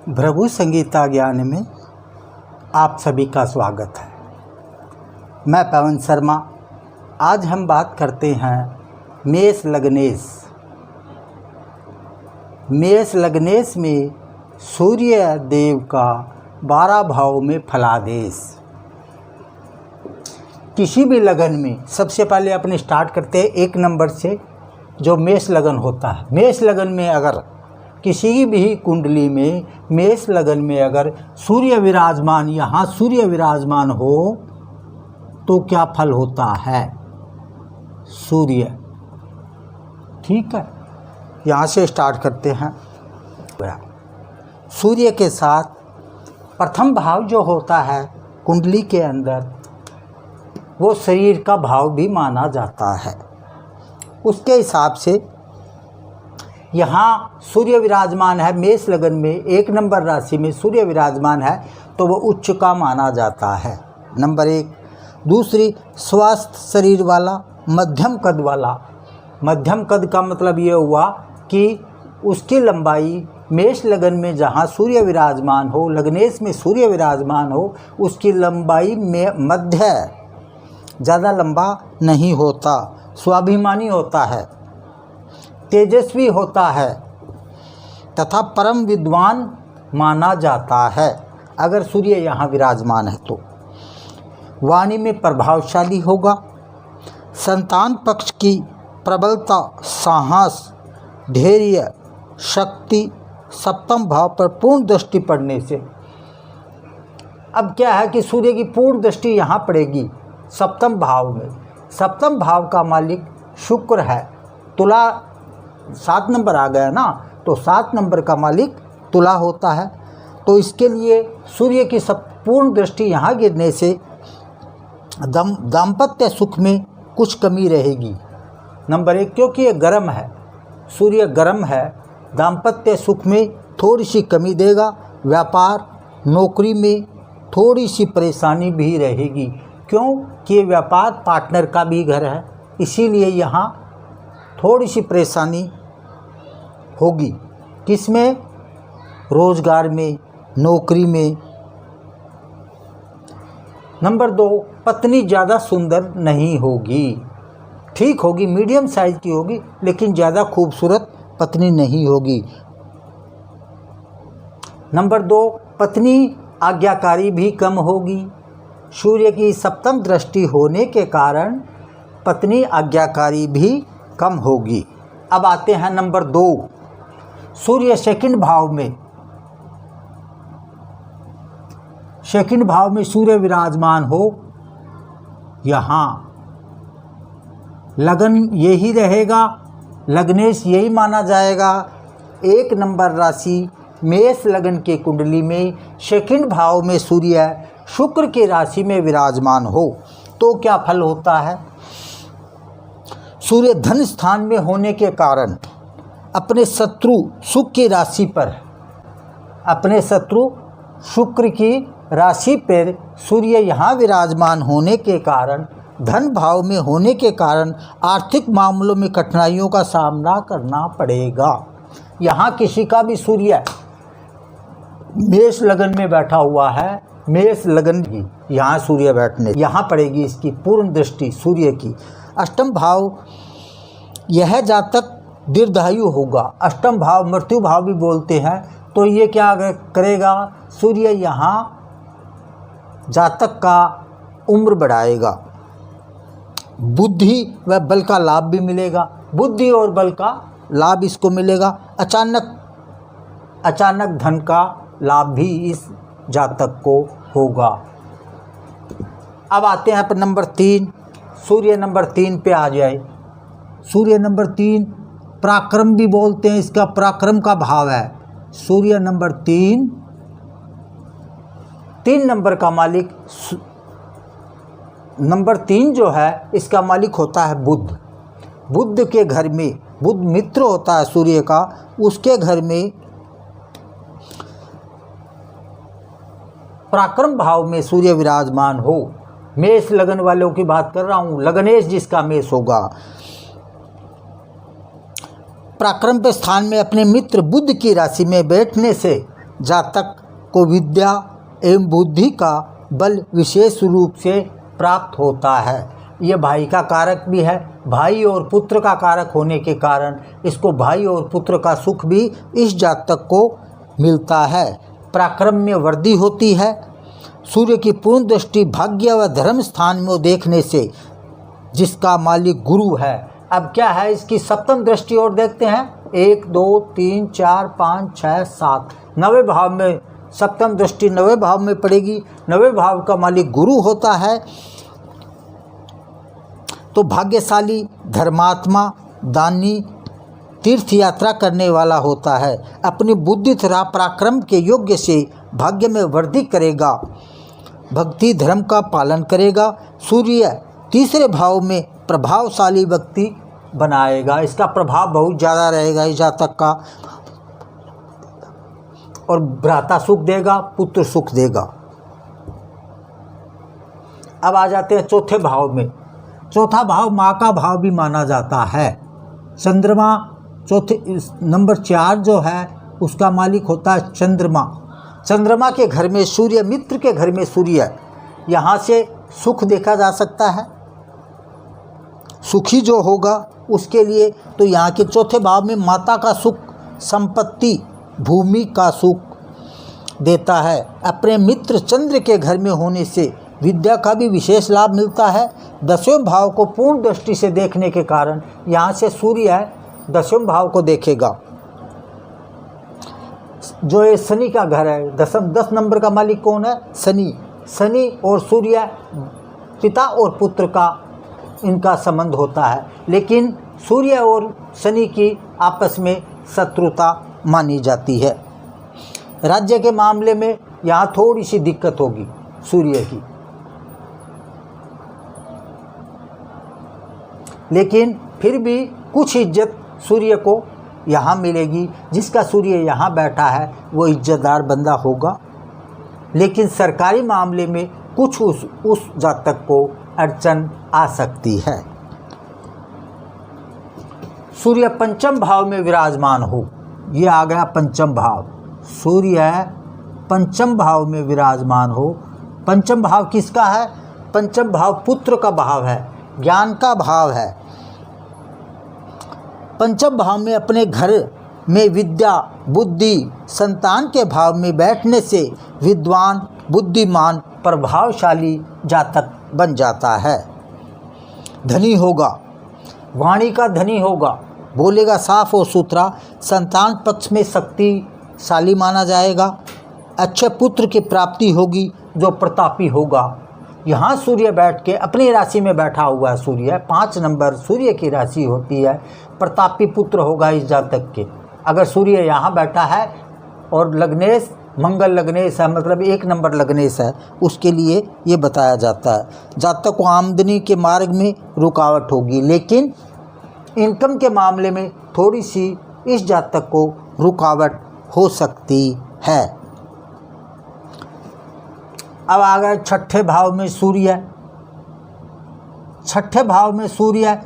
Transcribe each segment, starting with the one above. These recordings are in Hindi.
भृगु संगीता ज्ञान में आप सभी का स्वागत है। मैं पवन शर्मा। आज हम बात करते हैं मेष लग्नेश। मेष लग्नेश में सूर्य देव का 12 भाव में फलादेश। किसी भी लगन में सबसे पहले अपने स्टार्ट करते हैं 1 नंबर से, जो मेष लगन होता है। मेष लगन में अगर किसी भी कुंडली में मेष लगन में अगर सूर्य विराजमान, यहाँ सूर्य विराजमान हो तो क्या फल होता है? सूर्य, ठीक है, यहाँ से स्टार्ट करते हैं। सूर्य के साथ प्रथम भाव जो होता है कुंडली के अंदर, वो शरीर का भाव भी माना जाता है। उसके हिसाब से यहाँ सूर्य विराजमान है मेष लगन में, 1 नंबर राशि में सूर्य विराजमान है तो वो उच्च का माना जाता है, नंबर 1। दूसरी, स्वस्थ शरीर वाला, मध्यम कद वाला। मध्यम कद का मतलब ये हुआ कि उसकी लंबाई मेष लगन में जहाँ सूर्य विराजमान हो, लग्नेश में सूर्य विराजमान हो, उसकी लंबाई में मध्य, ज़्यादा लंबा नहीं होता, स्वाभिमानी होता है, तेजस्वी होता है तथा परम विद्वान माना जाता है अगर सूर्य यहाँ विराजमान है तो। वाणी में प्रभावशाली होगा। संतान पक्ष की प्रबलता, साहस, धैर्य, शक्ति सप्तम भाव पर पूर्ण दृष्टि पड़ने से। अब क्या है कि सूर्य की पूर्ण दृष्टि यहाँ पड़ेगी सप्तम भाव में। सप्तम भाव का मालिक शुक्र है। तुला 7 नंबर आ गया ना, तो 7 नंबर का मालिक तुला होता है। तो इसके लिए सूर्य की पूर्ण दृष्टि यहाँ गिरने से दाम्पत्य सुख में कुछ कमी रहेगी, नंबर 1, क्योंकि ये गर्म है, सूर्य गर्म है, दाम्पत्य सुख में थोड़ी सी कमी देगा। व्यापार नौकरी में थोड़ी सी परेशानी भी रहेगी, क्योंकि व्यापार पार्टनर का भी घर है, इसीलिए यहाँ थोड़ी सी परेशानी होगी। किसमें? रोजगार में, नौकरी में। नंबर 2, पत्नी ज़्यादा सुंदर नहीं होगी, ठीक होगी, मीडियम साइज की होगी, लेकिन ज़्यादा खूबसूरत पत्नी नहीं होगी। नंबर 2, पत्नी आज्ञाकारी भी कम होगी। सूर्य की सप्तम दृष्टि होने के कारण पत्नी आज्ञाकारी भी कम होगी। अब आते हैं नंबर 2, सूर्य सेकंड भाव में। सेकंड भाव में सूर्य विराजमान हो, यहाँ लगन यही रहेगा, लग्नेश यही माना जाएगा। 1 नंबर राशि मेष लगन के कुंडली में सेकंड भाव में सूर्य शुक्र की राशि में विराजमान हो तो क्या फल होता है? सूर्य धन स्थान में होने के कारण अपने शत्रु शुक्र की राशि पर, अपने शत्रु शुक्र की राशि पर सूर्य यहाँ विराजमान होने के कारण, धन भाव में होने के कारण आर्थिक मामलों में कठिनाइयों का सामना करना पड़ेगा। यहाँ किसी का भी सूर्य मेष लगन में बैठा हुआ है, मेष लगन की यहाँ सूर्य बैठने, यहाँ पड़ेगी इसकी पूर्ण दृष्टि सूर्य की। अष्टम भाव, यह जातक दीर्घायु होगा। अष्टम भाव मृत्यु भाव भी बोलते हैं, तो ये क्या करेगा? सूर्य यहाँ जातक का उम्र बढ़ाएगा। बुद्धि व बल का लाभ भी मिलेगा, बुद्धि और बल का लाभ इसको मिलेगा। अचानक धन का लाभ भी इस जातक को होगा। अब आते हैं पर नंबर 3, सूर्य नंबर 3 पे आ जाए। सूर्य नंबर 3 पराक्रम भी बोलते हैं, इसका पराक्रम का भाव है। सूर्य नंबर 3 नंबर का मालिक, नंबर 3 जो है इसका मालिक होता है बुध। बुध के घर में, बुध मित्र होता है सूर्य का, उसके घर में पराक्रम भाव में सूर्य विराजमान हो। मेष लगन वालों की बात कर रहा हूँ, लग्नेश जिसका मेष होगा, पराक्रम के स्थान में अपने मित्र बुध की राशि में बैठने से जातक को विद्या एवं बुद्धि का बल विशेष रूप से प्राप्त होता है। ये भाई का कारक भी है, भाई और पुत्र का कारक होने के कारण इसको भाई और पुत्र का सुख भी इस जातक को मिलता है। पराक्रम में वृद्धि होती है। सूर्य की पूर्ण दृष्टि भाग्य व धर्म स्थान में देखने से जिसका मालिक गुरु है। अब क्या है, इसकी सप्तम दृष्टि और देखते हैं। 1 2 3 4 5 6 7 9वें भाव में सप्तम दृष्टि 9वें भाव में पड़ेगी। 9वें भाव का मालिक गुरु होता है तो भाग्यशाली, धर्मात्मा, दानी, तीर्थ यात्रा करने वाला होता है। अपनी बुद्धि तथा पराक्रम के योग्य से भाग्य में वृद्धि करेगा, भक्ति धर्म का पालन करेगा। सूर्य तीसरे भाव में प्रभावशाली व्यक्ति बनाएगा, इसका प्रभाव बहुत ज़्यादा रहेगा इस जातक का, और भ्राता सुख देगा, पुत्र सुख देगा। अब आ जाते हैं चौथे भाव में। चौथा भाव माँ का भाव भी माना जाता है। चंद्रमा चौथे नंबर 4 जो है उसका मालिक होता है चंद्रमा। चंद्रमा के घर में सूर्य, मित्र के घर में सूर्य, यहाँ से सुख देखा जा सकता है। सुखी जो होगा उसके लिए तो यहाँ के चौथे भाव में माता का सुख, संपत्ति, भूमि का सुख देता है। अपने मित्र चंद्र के घर में होने से विद्या का भी विशेष लाभ मिलता है। 10वें भाव को पूर्ण दृष्टि से देखने के कारण यहाँ से सूर्य 10वें भाव को देखेगा, जो ये शनि का घर है। 10 नंबर का मालिक कौन है? शनि। शनि और सूर्य पिता और पुत्र का इनका संबंध होता है, लेकिन सूर्य और शनि की आपस में शत्रुता मानी जाती है। राज्य के मामले में यहाँ थोड़ी सी दिक्कत होगी सूर्य की, लेकिन फिर भी कुछ इज्जत सूर्य को यहाँ मिलेगी। जिसका सूर्य यहाँ बैठा है वो इज्जतदार बंदा होगा, लेकिन सरकारी मामले में कुछ उस जातक को अड़चन आ सकती है। सूर्य पंचम भाव में विराजमान हो, ये आ गया पंचम भाव। सूर्य पंचम भाव में विराजमान हो। पंचम भाव किसका है? पंचम भाव पुत्र का भाव है, ज्ञान का भाव है। पंचम भाव में अपने घर में विद्या, बुद्धि, संतान के भाव में बैठने से विद्वान, बुद्धिमान, प्रभावशाली जातक बन जाता है। धनी होगा, वाणी का धनी होगा, बोलेगा साफ और सुथरा। संतान पक्ष में शक्तिशाली माना जाएगा। अच्छे पुत्र की प्राप्ति होगी जो प्रतापी होगा। यहाँ सूर्य बैठ के अपनी राशि में बैठा हुआ है। सूर्य 5 नंबर सूर्य की राशि होती है। प्रतापी पुत्र होगा इस जातक के। अगर सूर्य यहाँ बैठा है और लग्नेश, मंगल लग्नेश है, मतलब 1 नंबर लग्नेश है, उसके लिए ये बताया जाता है। जातक को आमदनी के मार्ग में रुकावट होगी, लेकिन इनकम के मामले में थोड़ी सी इस जातक को रुकावट हो सकती है। अब आ गए छठे भाव में सूर्य। छठे भाव में सूर्य,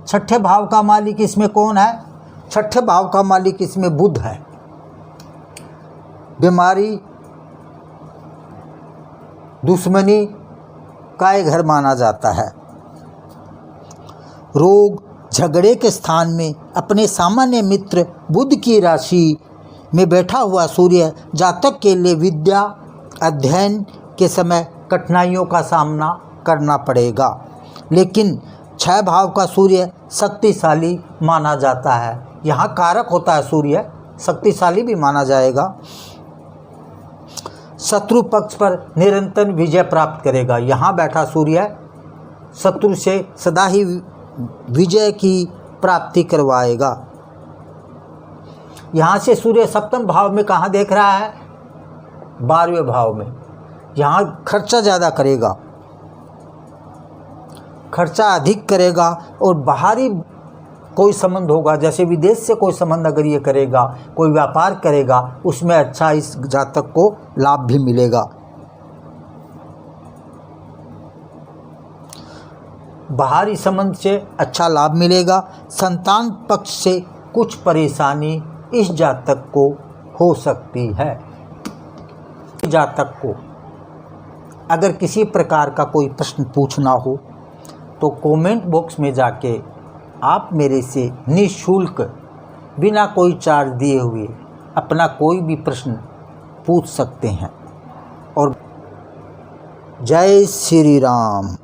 छठे भाव का मालिक इसमें कौन है? छठे भाव का मालिक इसमें बुध है। बीमारी, दुश्मनी का एक घर माना जाता है। रोग, झगड़े के स्थान में अपने सामान्य मित्र बुध की राशि में बैठा हुआ सूर्य जातक के लिए विद्या, अध्ययन के समय कठिनाइयों का सामना करना पड़ेगा, लेकिन 6 भाव का सूर्य शक्तिशाली माना जाता है। यहाँ कारक होता है सूर्य, शक्तिशाली भी माना जाएगा। शत्रु पक्ष पर निरंतर विजय प्राप्त करेगा। यहाँ बैठा सूर्य शत्रु से सदा ही विजय की प्राप्ति करवाएगा। यहाँ से सूर्य सप्तम भाव में कहाँ देख रहा है? 12वें भाव में। यहाँ खर्चा ज़्यादा करेगा, खर्चा अधिक करेगा, और बाहरी कोई संबंध होगा, जैसे विदेश से कोई संबंध अगर ये करेगा, कोई व्यापार करेगा, उसमें अच्छा इस जातक को लाभ भी मिलेगा। बाहरी संबंध से अच्छा लाभ मिलेगा। संतान पक्ष से कुछ परेशानी इस जातक को हो सकती है। जातक को अगर किसी प्रकार का कोई प्रश्न पूछना हो तो कमेंट बॉक्स में जाके आप मेरे से निःशुल्क बिना कोई चार्ज दिए हुए अपना कोई भी प्रश्न पूछ सकते हैं। और जय श्री राम।